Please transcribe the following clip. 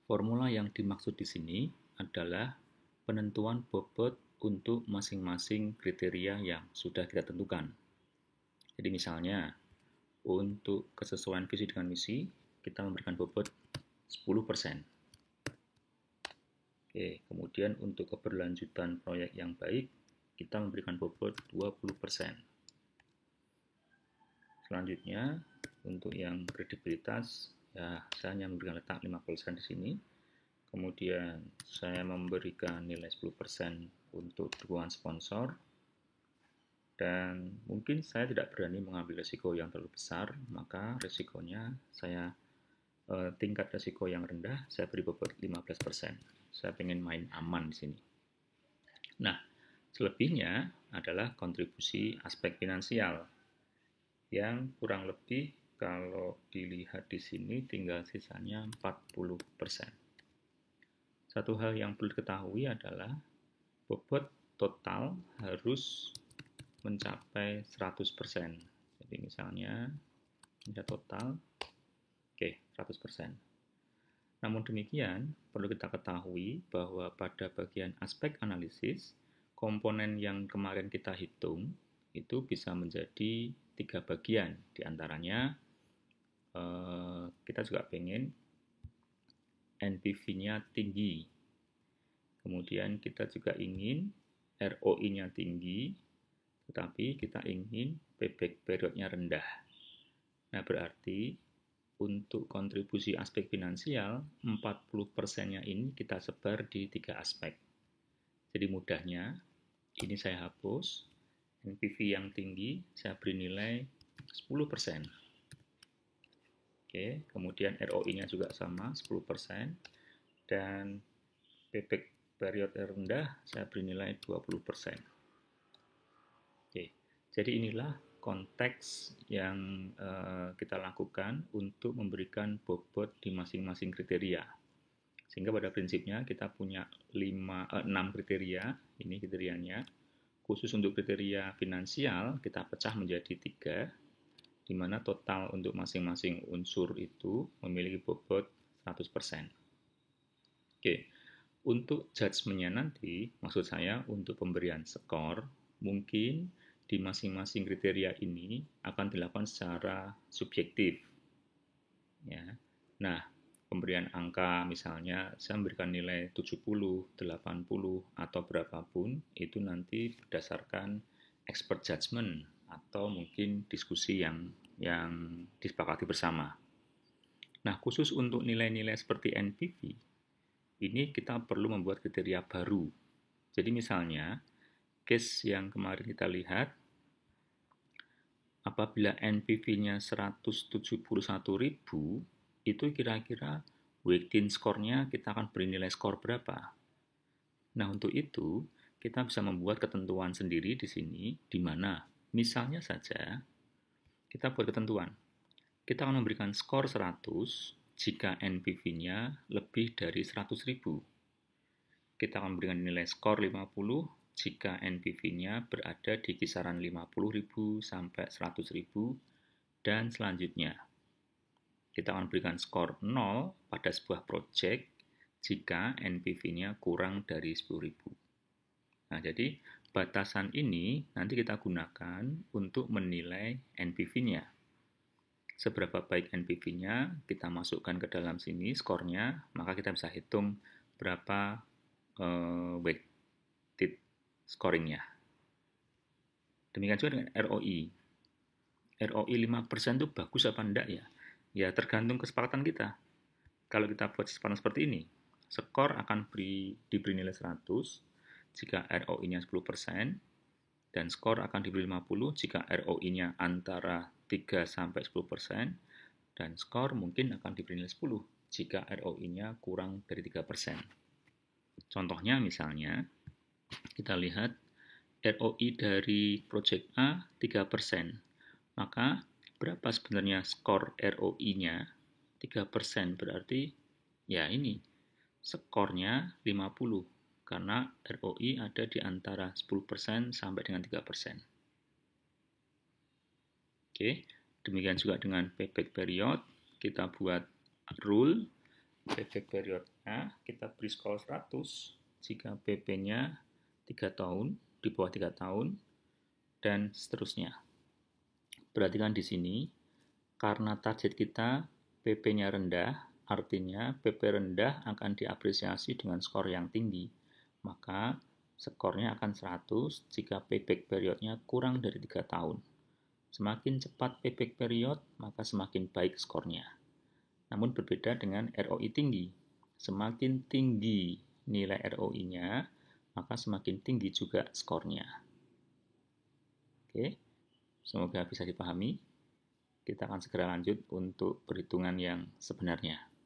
Formula yang dimaksud di sini adalah penentuan bobot untuk masing-masing kriteria yang sudah kita tentukan. Jadi misalnya, untuk kesesuaian visi dengan misi, kita memberikan bobot 10%. Oke, kemudian untuk keberlanjutan proyek yang baik, kita memberikan bobot 20%. Selanjutnya, untuk yang kredibilitas, ya saya hanya memberikan letak 50% di sini. Kemudian saya memberikan nilai 10% untuk dukungan sponsor. Dan mungkin saya tidak berani mengambil risiko yang terlalu besar, maka risikonya saya tingkat risiko yang rendah, saya beri bobot 15%. Saya ingin main aman di sini. Nah, selebihnya adalah kontribusi aspek finansial yang kurang lebih kalau dilihat di sini tinggal sisanya 40%. Satu hal yang perlu diketahui adalah bobot total harus mencapai 100%. Jadi misalnya ini total, oke, 100%. Namun demikian, perlu kita ketahui bahwa pada bagian aspek analisis, komponen yang kemarin kita hitung itu bisa menjadi 3 bagian. Di antaranya, kita juga pengen NPV-nya tinggi. Kemudian kita juga ingin ROI-nya tinggi, tetapi kita ingin payback period-nya rendah. Nah, berarti untuk kontribusi aspek finansial, 40%-nya ini kita sebar di 3 aspek. Jadi mudahnya, ini saya hapus, NPV yang tinggi saya beri nilai 10%. Oke, kemudian ROI-nya juga sama, 10%, dan payback period rendah saya beri nilai 20%. Oke, jadi inilah konteks yang kita lakukan untuk memberikan bobot di masing-masing kriteria. Sehingga pada prinsipnya kita punya 6 kriteria, ini kriterianya. Khusus untuk kriteria finansial kita pecah menjadi 3, di mana total untuk masing-masing unsur itu memiliki bobot 100%. Oke, untuk judgement-nya nanti, maksud saya untuk pemberian skor, mungkin di masing-masing kriteria ini akan dilakukan secara subjektif. Ya. Nah, pemberian angka misalnya saya memberikan nilai 70, 80, atau berapapun, itu nanti berdasarkan expert judgment atau mungkin diskusi yang disepakati bersama. Nah, khusus untuk nilai-nilai seperti NPV, ini kita perlu membuat kriteria baru. Jadi misalnya, case yang kemarin kita lihat, apabila NPV-nya 171.000, itu kira-kira weighted score-nya kita akan beri nilai skor berapa. Nah, untuk itu, kita bisa membuat ketentuan sendiri di sini, di mana misalnya saja, kita buat ketentuan. Kita akan memberikan skor 100 jika NPV-nya lebih dari 100.000. Kita akan memberikan nilai skor 50 jika NPV-nya berada di kisaran 50.000 sampai 100.000, dan selanjutnya. Kita akan berikan skor 0 pada sebuah project jika NPV-nya kurang dari 10.000. Nah, jadi batasan ini nanti kita gunakan untuk menilai NPV-nya. Seberapa baik NPV-nya, kita masukkan ke dalam sini skornya, maka kita bisa hitung berapa weighted scoring-nya. Demikian juga dengan ROI. ROI 5% itu bagus apa enggak ya? Ya tergantung kesepakatan kita. Kalau kita buat kesepakatan seperti ini, skor akan diberi nilai 100 jika ROI-nya 10%, dan skor akan diberi 50 jika ROI-nya antara 3-10%, dan skor mungkin akan diberi nilai 10 jika ROI-nya kurang dari 3%. Contohnya misalnya, kita lihat ROI dari project A 3%, maka berapa sebenarnya skor ROI-nya? 3% berarti ya ini, skornya 50, karena ROI ada di antara 10% sampai dengan 3%. Oke, demikian juga dengan payback period, kita buat rule, payback periodnya kita beri skor 100 jika PP-nya 3 tahun, di bawah 3 tahun, dan seterusnya. Perhatikan di sini, karena target kita PP-nya rendah, artinya PP rendah akan diapresiasi dengan skor yang tinggi. Maka skornya akan 100 jika payback periodnya kurang dari 3 tahun. Semakin cepat payback period, maka semakin baik skornya. Namun berbeda dengan ROI tinggi. Semakin tinggi nilai ROI-nya, maka semakin tinggi juga skornya. Oke, semoga bisa dipahami. Kita akan segera lanjut untuk perhitungan yang sebenarnya.